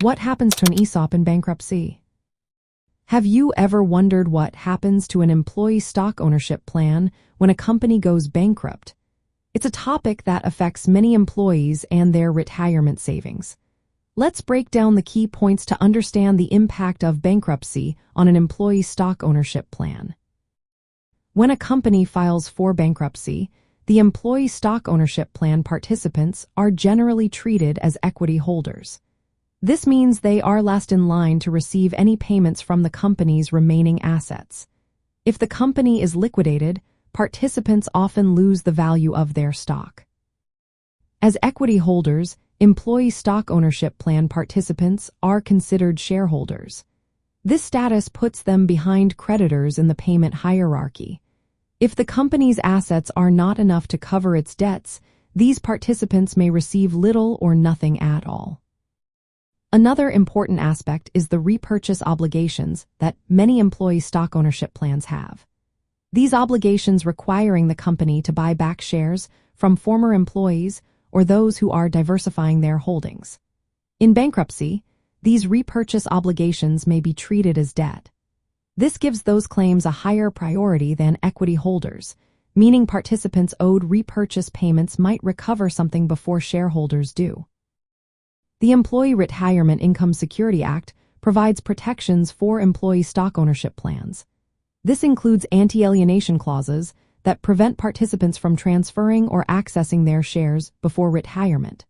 What happens to an ESOP in bankruptcy? Have you ever wondered what happens to an employee stock ownership plan when a company goes bankrupt? It's a topic that affects many employees and their retirement savings. Let's break down the key points to understand the impact of bankruptcy on an employee stock ownership plan. When a company files for bankruptcy, the employee stock ownership plan participants are generally treated as equity holders. This means they are last in line to receive any payments from the company's remaining assets. If the company is liquidated, participants often lose the value of their stock. As equity holders, employee stock ownership plan participants are considered shareholders. This status puts them behind creditors in the payment hierarchy. If the company's assets are not enough to cover its debts, these participants may receive little or nothing at all. Another important aspect is the repurchase obligations that many employee stock ownership plans have. These obligations requiring the company to buy back shares from former employees or those who are diversifying their holdings. In bankruptcy, these repurchase obligations may be treated as debt. This gives those claims a higher priority than equity holders, meaning participants owed repurchase payments might recover something before shareholders do. The Employee Retirement Income Security Act provides protections for employee stock ownership plans. This includes anti-alienation clauses that prevent participants from transferring or accessing their shares before retirement.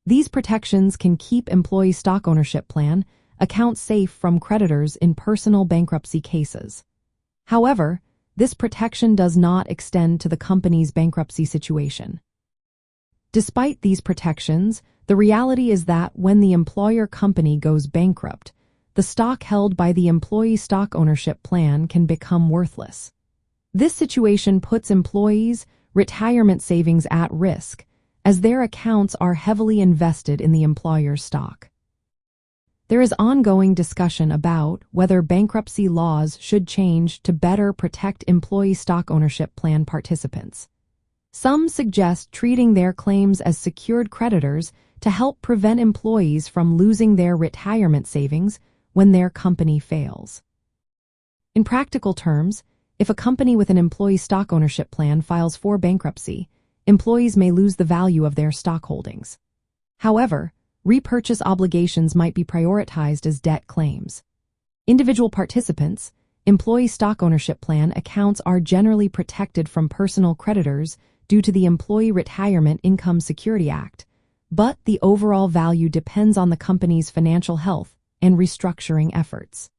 These protections can keep employee stock ownership plan accounts safe from creditors in personal bankruptcy cases. However, this protection does not extend to the company's bankruptcy situation. Despite these protections, the reality is that when the employer company goes bankrupt, the stock held by the employee stock ownership plan can become worthless. This situation puts employees' retirement savings at risk, as their accounts are heavily invested in the employer's stock. There is ongoing discussion about whether bankruptcy laws should change to better protect employee stock ownership plan participants. Some suggest treating their claims as secured creditors to help prevent employees from losing their retirement savings when their company fails. In practical terms, if a company with an employee stock ownership plan files for bankruptcy, employees may lose the value of their stock holdings. However, repurchase obligations might be prioritized as debt claims. Individual participants, employee stock ownership plan accounts are generally protected from personal creditors due to the Employee Retirement Income Security Act, but the overall value depends on the company's financial health and restructuring efforts.